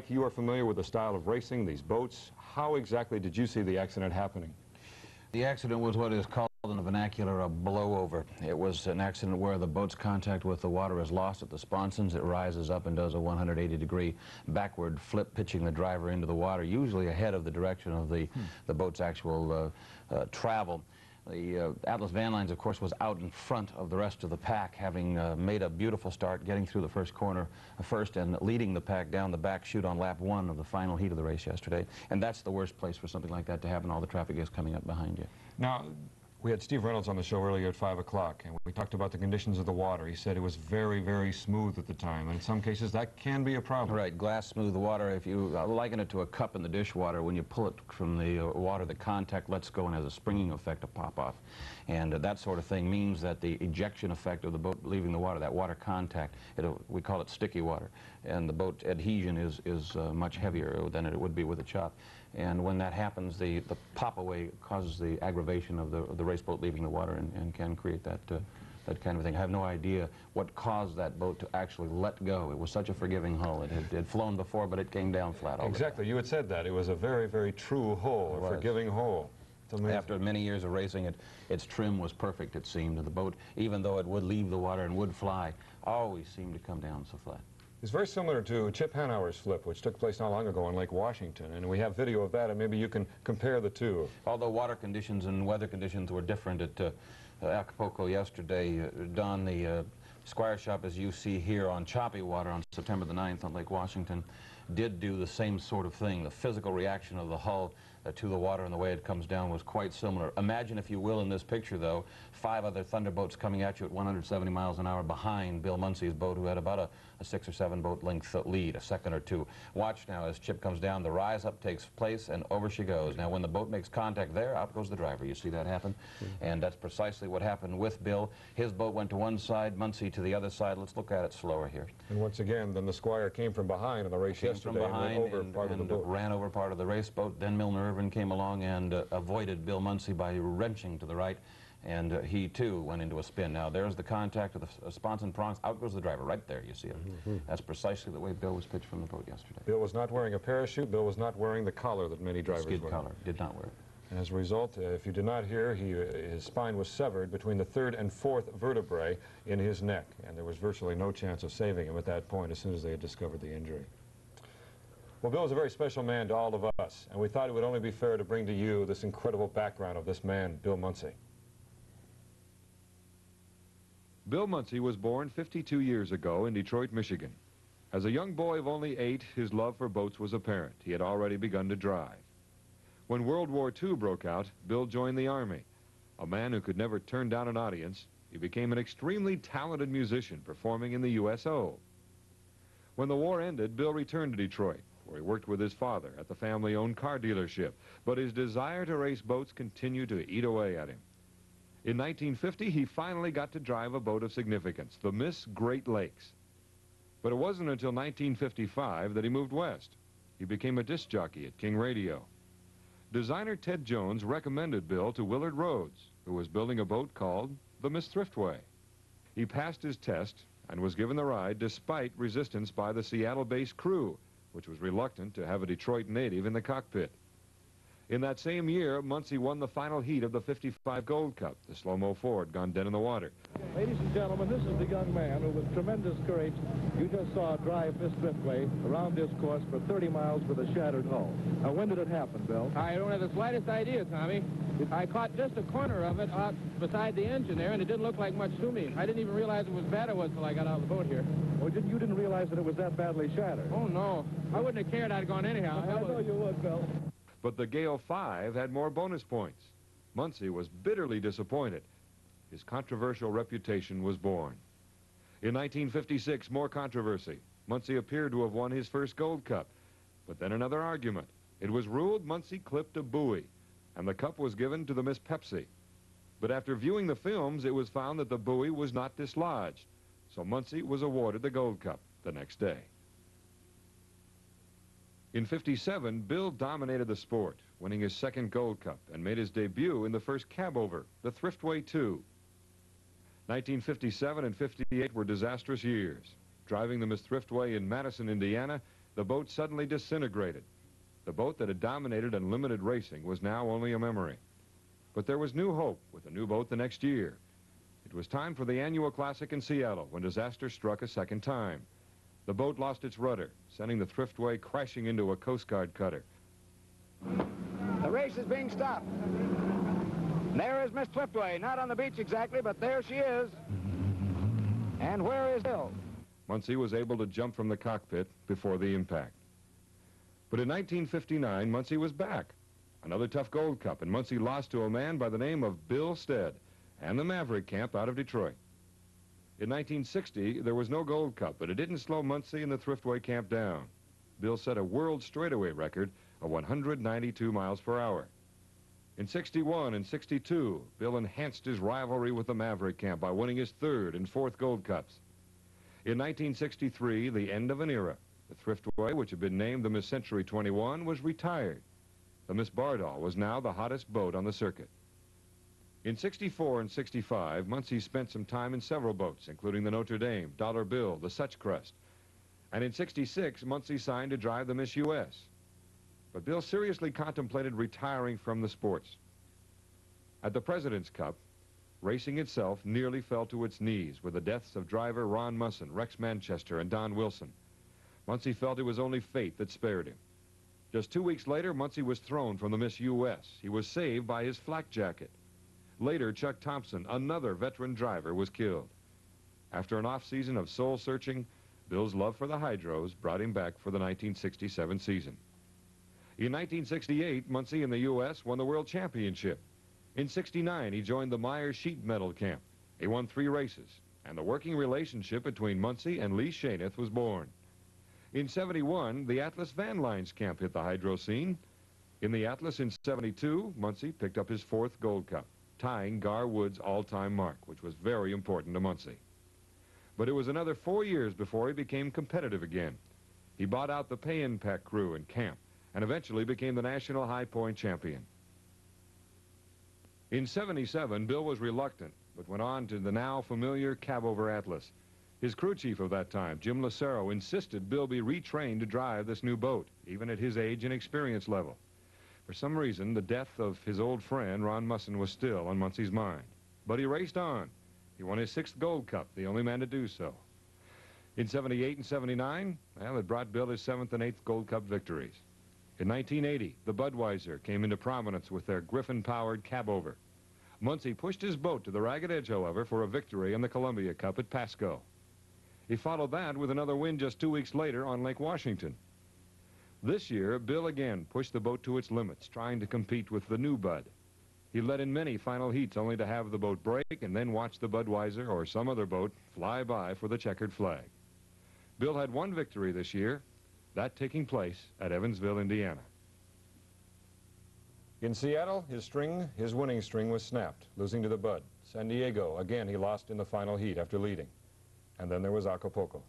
Mike, you are familiar with the style of racing, these boats. How exactly did you see the accident happening? The accident was what is called in the vernacular a blowover. It was an accident where the boat's contact with the water is lost at the sponsons. It rises up and does a 180-degree backward flip, pitching the driver into the water, usually ahead of the direction of the boat's actual travel. The Atlas Van Lines, of course, was out in front of the rest of the pack, having made a beautiful start, getting through the first corner first and leading the pack down the back chute on lap 1 of the final heat of the race yesterday. And that's the worst place for something like that to happen. All the traffic is coming up behind you. Now, we had Steve Reynolds on the show earlier at 5 o'clock, and we talked about the conditions of the water. He said it was very, very smooth at the time, and in some cases that can be a problem. Right, glass smooth water. If you liken it to a cup in the dishwater, when you pull it from the water, the contact lets go and has a springing effect to pop off. And that sort of thing means that the ejection effect of the boat leaving the water, that water contact, we call it sticky water, and the boat adhesion is much heavier than it would be with a chop. And when that happens, the pop away causes the aggravation of the race boat leaving the water and can create that kind of thing. I have no idea what caused that boat to actually let go. It was such a forgiving hull. It had flown before, but it came down flat all Exactly. the time. You had said that. It was a very, very true hull, a forgiving hull. After many years of racing, its trim was perfect, it seemed. The boat, even though it would leave the water and would fly, always seemed to come down so flat. It's very similar to Chip Hanauer's flip, which took place not long ago on Lake Washington, and we have video of that, and maybe you can compare the two. Although water conditions and weather conditions were different at Acapulco yesterday, Don, the Squire shop, as you see here on choppy water on September the 9th on Lake Washington, did do the same sort of thing. The physical reaction of the hull to the water and the way it comes down was quite similar. Imagine, if you will, in this picture, though, 5 other thunderboats coming at you at 170 miles an hour behind Bill Muncey's boat, who had about a 6 or 7 boat length lead, a second or two. Watch now as Chip comes down, the rise up takes place, and over she goes. Now, when the boat makes contact there, out goes the driver. You see that happen? And that's precisely what happened with Bill. His boat went to one side, Muncey to the other side. Let's look at it slower here. And once again, then the Squire came from behind on the race yesterday and ran over part of the boat. Ran over part of the race boat. Then Milner Irvin came along and avoided Bill Muncey by wrenching to the right, and he too went into a spin. Now there's the contact of the sponson prongs. Out goes the driver. Right there, you see it. That's precisely the way Bill was pitched from the boat yesterday. Bill was not wearing a parachute. Bill was not wearing the collar that many drivers wear. Skid collar. Did not wear it. And as a result, if you did not hear, his spine was severed between the 3rd and 4th vertebrae in his neck, and there was virtually no chance of saving him at that point as soon as they had discovered the injury. Well, Bill is a very special man to all of us, and we thought it would only be fair to bring to you this incredible background of this man, Bill Muncey. Bill Muncey was born 52 years ago in Detroit, Michigan. As a young boy of only 8, his love for boats was apparent. He had already begun to drive. When World War II broke out, Bill joined the Army. A man who could never turn down an audience, he became an extremely talented musician performing in the USO. When the war ended, Bill returned to Detroit, where he worked with his father at the family-owned car dealership, but his desire to race boats continued to eat away at him. In 1950, he finally got to drive a boat of significance, the Miss Great Lakes. But it wasn't until 1955 that he moved west. He became a disc jockey at King Radio. Designer Ted Jones recommended Bill to Willard Rhodes, who was building a boat called the Miss Thriftway. He passed his test and was given the ride despite resistance by the Seattle-based crew, which was reluctant to have a Detroit native in the cockpit. In that same year, Muncey won the final heat of the '55 Gold Cup, the slow-mo Ford gone dead in the water. Ladies and gentlemen, this is the young man who, with tremendous courage, you just saw drive Miss Thriftway around this course for 30 miles with a shattered hull. Now, when did it happen, Bill? I don't have the slightest idea, Tommy. I caught just a corner of it out beside the engine there, and it didn't look like much to me. I didn't even realize it was bad it was until I got out of the boat here. Oh, you didn't realize that it was that badly shattered? Oh, no. I wouldn't have cared. I'd have gone anyhow. I know you would, Bill. But the Gale 5 had more bonus points. Muncey was bitterly disappointed. His controversial reputation was born. In 1956, more controversy. Muncey appeared to have won his first Gold Cup. But then another argument. It was ruled Muncey clipped a buoy, and the cup was given to the Miss Pepsi. But after viewing the films, it was found that the buoy was not dislodged. So Muncey was awarded the Gold Cup the next day. In '57, Bill dominated the sport, winning his second Gold Cup and made his debut in the first cab-over, the Thriftway 2. 1957 and '58 were disastrous years. Driving the Miss Thriftway in Madison, Indiana, the boat suddenly disintegrated. The boat that had dominated unlimited racing was now only a memory. But there was new hope with a new boat the next year. It was time for the annual classic in Seattle when disaster struck a second time. The boat lost its rudder, sending the Thriftway crashing into a Coast Guard cutter. The race is being stopped. There is Miss Thriftway, not on the beach exactly, but there she is. And where is Bill? Muncey was able to jump from the cockpit before the impact. But in 1959, Muncey was back. Another tough Gold Cup, and Muncey lost to a man by the name of Bill Stead and the Maverick Camp out of Detroit. In 1960, there was no Gold Cup, but it didn't slow Muncey and the Thriftway Camp down. Bill set a world straightaway record of 192 miles per hour. In 61 and 62, Bill enhanced his rivalry with the Maverick Camp by winning his third and fourth Gold Cups. In 1963, the end of an era. The Thriftway, which had been named the Miss Century 21, was retired. The Miss Bardol was now the hottest boat on the circuit. In 64 and 65, Muncey spent some time in several boats, including the Notre Dame, Dollar Bill, the Such Crest. And in 66, Muncey signed to drive the Miss U.S. But Bill seriously contemplated retiring from the sports. At the President's Cup, racing itself nearly fell to its knees with the deaths of driver Ron Musson, Rex Manchester, and Don Wilson. Muncey felt it was only fate that spared him. Just 2 weeks later, Muncey was thrown from the Miss U.S. He was saved by his flak jacket. Later, Chuck Thompson, another veteran driver, was killed. After an off-season of soul-searching, Bill's love for the hydros brought him back for the 1967 season. In 1968, Muncey and the U.S. won the World Championship. In 69, he joined the Meyer Sheet Metal Camp. He won 3 races, and the working relationship between Muncey and Lee Shaineth was born. In 71, the Atlas Van Lines Camp hit the hydro scene. In the Atlas in 72, Muncey picked up his 4th Gold Cup, tying Gar Wood's all-time mark, which was very important to Muncey. But it was another 4 years before he became competitive again. He bought out the pay-and-pack crew in camp and eventually became the national high point champion. In 77, Bill was reluctant, but went on to the now familiar cab-over Atlas. His crew chief of that time, Jim Lucero, insisted Bill be retrained to drive this new boat, even at his age and experience level. For some reason, the death of his old friend, Ron Musson, was still on Muncey's mind. But he raced on. He won his 6th Gold Cup, the only man to do so. In 78 and 79, well, it brought Bill his 7th and 8th Gold Cup victories. In 1980, the Budweiser came into prominence with their Griffin-powered cab-over. Muncey pushed his boat to the ragged edge, however, for a victory in the Columbia Cup at Pasco. He followed that with another win just 2 weeks later on Lake Washington. This year, Bill again pushed the boat to its limits, trying to compete with the new Bud. He led in many final heats only to have the boat break and then watch the Budweiser or some other boat fly by for the checkered flag. Bill had 1 victory this year, that taking place at Evansville, Indiana. In Seattle, his winning string was snapped, losing to the Bud. San Diego, again, he lost in the final heat after leading. And then there was Acapulco.